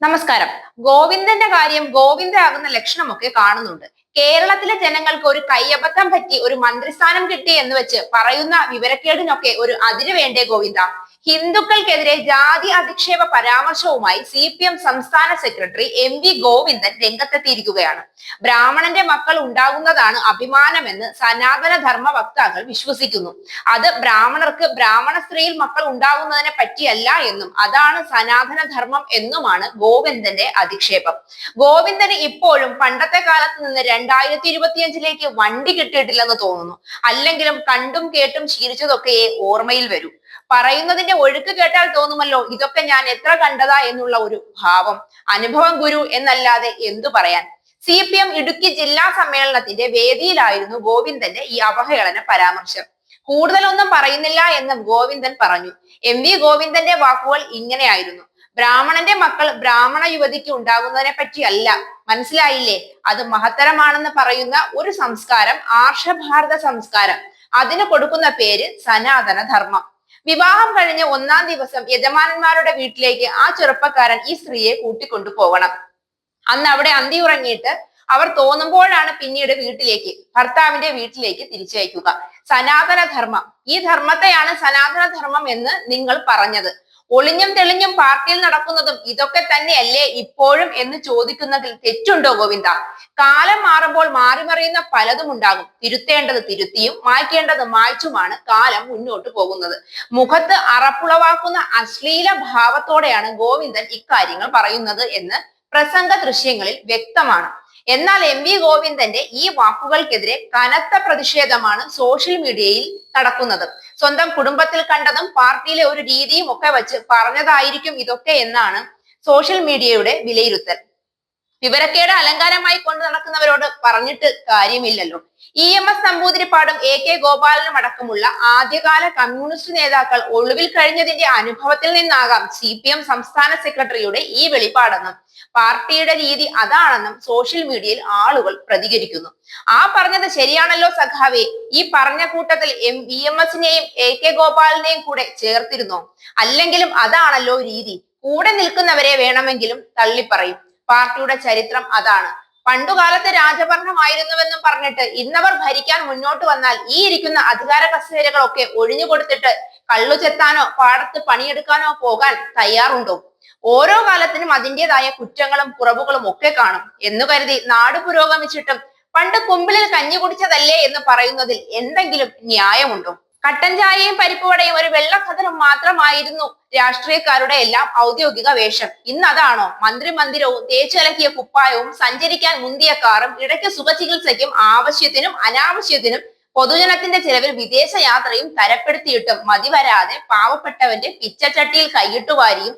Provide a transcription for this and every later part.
നമസ്കാരം. ഗോവിന്ദന്റെ കാര്യം ഗോവിന്ദാകുന്ന ലക്ഷണമൊക്കെ കാണുന്നുണ്ട്. കേരളത്തിലെ ജനങ്ങൾക്ക് ഒരു കയ്യബദ്ധം പറ്റി ഒരു മന്ത്രിസ്ഥാനം കിട്ടി എന്ന് വെച്ച് പറയുന്ന വിവരക്കേടിനൊക്കെ ഒരു അതിര് വേണ്ടേ ഗോവിന്ദ? ഹിന്ദുക്കൾക്കെതിരെ ജാതി അധിക്ഷേപ പരാമർശവുമായി CPM സംസ്ഥാന സെക്രട്ടറി MV ഗോവിന്ദൻ രംഗത്തെത്തിയിരിക്കുകയാണ്. ബ്രാഹ്മണന്റെ മക്കൾ ഉണ്ടാകുന്നതാണ് അഭിമാനമെന്ന് സനാതന ധർമ്മ വക്താക്കൾ വിശ്വസിക്കുന്നു. അത് ബ്രാഹ്മണർക്ക് ബ്രാഹ്മണ സ്ത്രീയിൽ മക്കൾ ഉണ്ടാകുന്നതിനെ പറ്റിയല്ല എന്നും അതാണ് സനാതന ധർമ്മം എന്നുമാണ് ഗോവിന്ദന്റെ അധിക്ഷേപം. ഗോവിന്ദന് ഇപ്പോഴും പണ്ടത്തെ കാലത്ത് നിന്ന് 2025ലേക്ക് വണ്ടി കിട്ടിയിട്ടില്ലെന്ന് തോന്നുന്നു. അല്ലെങ്കിലും കണ്ടും കേട്ടും ശീലിച്ചതൊക്കെയേ ഓർമ്മയിൽ വരൂ. പറയുന്നതിന്റെ ഒഴുക്ക് കേട്ടാൽ തോന്നുമല്ലോ ഇതൊക്കെ ഞാൻ എത്ര കണ്ടതാ എന്നുള്ള ഒരു ഭാവം. അനുഭവം ഗുരു എന്നല്ലാതെ എന്തു പറയാൻ. CPM ഇടുക്കി ജില്ലാ സമ്മേളനത്തിന്റെ വേദിയിലായിരുന്നു ഗോവിന്ദന്റെ ഈ അവഹേളന പരാമർശം. കൂടുതലൊന്നും പറയുന്നില്ല എന്ന് ഗോവിന്ദൻ പറഞ്ഞു. MV ഗോവിന്ദന്റെ വാക്കുകൾ ഇങ്ങനെയായിരുന്നു: ബ്രാഹ്മണന്റെ മക്കൾ ബ്രാഹ്മണ യുവതിക്ക് ഉണ്ടാകുന്നതിനെ പറ്റിയല്ല, മനസ്സിലായില്ലേ? അത് മഹത്തരമാണെന്ന് പറയുന്ന ഒരു സംസ്കാരം, ആർഷഭാരത സംസ്കാരം. അതിന് കൊടുക്കുന്ന പേര് സനാതന ധർമ്മം. വിവാഹം കഴിഞ്ഞ് 1-ാം ദിവസം യജമാനന്മാരുടെ വീട്ടിലേക്ക് ആ ചെറുപ്പക്കാരൻ ഈ സ്ത്രീയെ കൂട്ടിക്കൊണ്ടു പോകണം. അന്ന് അവിടെ അന്തി ഉറങ്ങിയിട്ട് അവർ തോന്നുമ്പോഴാണ് പിന്നീട് ഭർത്താവിന്റെ വീട്ടിലേക്ക് തിരിച്ചയക്കുക. സനാതന ധർമ്മം. ഈ ധർമ്മത്തെയാണ് സനാതന ധർമ്മം എന്ന് നിങ്ങൾ പറഞ്ഞത്. ഒളിഞ്ഞും തെളിഞ്ഞും പാർട്ടിയിൽ നടക്കുന്നതും ഇതൊക്കെ തന്നെയല്ലേ ഇപ്പോഴും എന്ന് ചോദിക്കുന്നതിൽ തെറ്റുണ്ടോ ഗോവിന്ദ? കാലം മാറുമ്പോൾ മാറിമറിയുന്ന പലതും ഉണ്ടാകും. തിരുത്തേണ്ടത് തിരുത്തിയും മായ്ക്കേണ്ടത് മായ്ച്ചുമാണ് കാലം മുന്നോട്ട് പോകുന്നത്. മുഖത്ത് അറപ്പുളവാക്കുന്ന അശ്ലീല ഭാവത്തോടെയാണ് ഗോവിന്ദൻ ഇക്കാര്യങ്ങൾ പറയുന്നത് എന്ന് പ്രസംഗ ദൃശ്യങ്ങളിൽ വ്യക്തമാണ്. എന്നാൽ MV ഗോവിന്ദന്റെ ഈ വാക്കുകൾക്കെതിരെ കനത്ത പ്രതിഷേധമാണ് സോഷ്യൽ മീഡിയയിൽ നടക്കുന്നത്. സ്വന്തം കുടുംബത്തിൽ കണ്ടതും പാർട്ടിയിലെ ഒരു രീതിയും ഒക്കെ വെച്ച് പറഞ്ഞതായിരിക്കും ഇതൊക്കെ എന്നാണ് സോഷ്യൽ മീഡിയയുടെ വിലയിരുത്തൽ. വിവരക്കേട് അലങ്കാരമായി കൊണ്ടു നടക്കുന്നവരോട് പറഞ്ഞിട്ട് കാര്യമില്ലല്ലോ. EMS നമ്പൂതിരിപ്പാടും AK ഗോപാലനും അടക്കമുള്ള ആദ്യകാല കമ്മ്യൂണിസ്റ്റ് നേതാക്കൾ ഒളിവിൽ കഴിഞ്ഞതിന്റെ അനുഭവത്തിൽ നിന്നാകാം CPM സംസ്ഥാന സെക്രട്ടറിയുടെ ഈ വെളിപ്പാടെന്നും പാർട്ടിയുടെ രീതി അതാണെന്നും സോഷ്യൽ മീഡിയയിൽ ആളുകൾ പ്രതികരിക്കുന്നു. ആ പറഞ്ഞത് ശരിയാണല്ലോ സഖാവേ. ഈ പറഞ്ഞ കൂട്ടത്തിൽ EMSനെയും AK ഗോപാലിനെയും കൂടെ ചേർത്തിരുന്നോ? അല്ലെങ്കിലും അതാണല്ലോ രീതി. കൂടെ നിൽക്കുന്നവരെ വേണമെങ്കിലും തള്ളിപ്പറയും. പാർട്ടിയുടെ ചരിത്രം അതാണ്. പണ്ടുകാലത്ത് രാജഭരണമായിരുന്നുവെന്നും പറഞ്ഞിട്ട് ഇന്നവർ ഭരിക്കാൻ മുന്നോട്ട് വന്നാൽ ഈ ഇരിക്കുന്ന അധികാര കസേരകളൊക്കെ ഒഴിഞ്ഞു കൊടുത്തിട്ട് കള്ളു ചെത്താനോ പാടത്ത് പണിയെടുക്കാനോ പോകാൻ തയ്യാറുണ്ടോ? ഓരോ കാലത്തിനും അതിൻ്റെതായ കുറ്റങ്ങളും കുറവുകളും ഒക്കെ കാണും എന്ന് കരുതി നാട് പുരോഗമിച്ചിട്ടും പണ്ട് കുമ്പിളിൽ കഞ്ഞി കുടിച്ചതല്ലേ എന്ന് പറയുന്നതിൽ എന്തെങ്കിലും ന്യായമുണ്ടോ? കട്ടൻ ചായയും പരിപ്പുവടയും ഒരു വെള്ളക്കഥനും മാത്രമായിരുന്നു രാഷ്ട്രീയക്കാരുടെ എല്ലാം ഔദ്യോഗിക വേഷം. ഇന്ന് അതാണോ? മന്ത്രിമന്ദിരവും തേച്ചലക്കിയ കുപ്പായവും സഞ്ചരിക്കാൻ മുന്തിയ കാറും ഇടയ്ക്ക് സുഖചികിത്സയ്ക്കും ആവശ്യത്തിനും അനാവശ്യത്തിനും പൊതുജനത്തിന്റെ ചിലവിൽ വിദേശ യാത്രയും തരപ്പെടുത്തിയിട്ടും മതിവരാതെ പാവപ്പെട്ടവന്റെ പിച്ചച്ചട്ടിയിൽ കൈയിട്ടുവാരിയും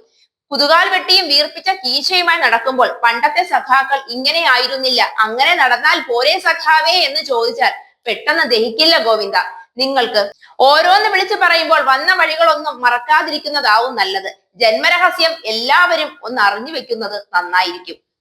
കുതുകാൽ വെട്ടിയും വീർപ്പിച്ച കീശയുമായി നടക്കുമ്പോൾ പണ്ടത്തെ സഖാക്കൾ ഇങ്ങനെ ആയിരുന്നില്ല, അങ്ങനെ നടന്നാൽ പോരെ സഖാവേ എന്ന് ചോദിച്ചാൽ പെട്ടെന്ന് ദഹിക്കില്ല ഗോവിന്ദ നിങ്ങൾക്ക്. ഓരോന്ന് വിളിച്ചു പറയുമ്പോൾ വന്ന വഴികളൊന്നും മറക്കാതിരിക്കുന്നതാവും നല്ലത്. ജന്മരഹസ്യം എല്ലാവരും ഒന്ന് അറിഞ്ഞു വെക്കുന്നത് നന്നായിരിക്കും.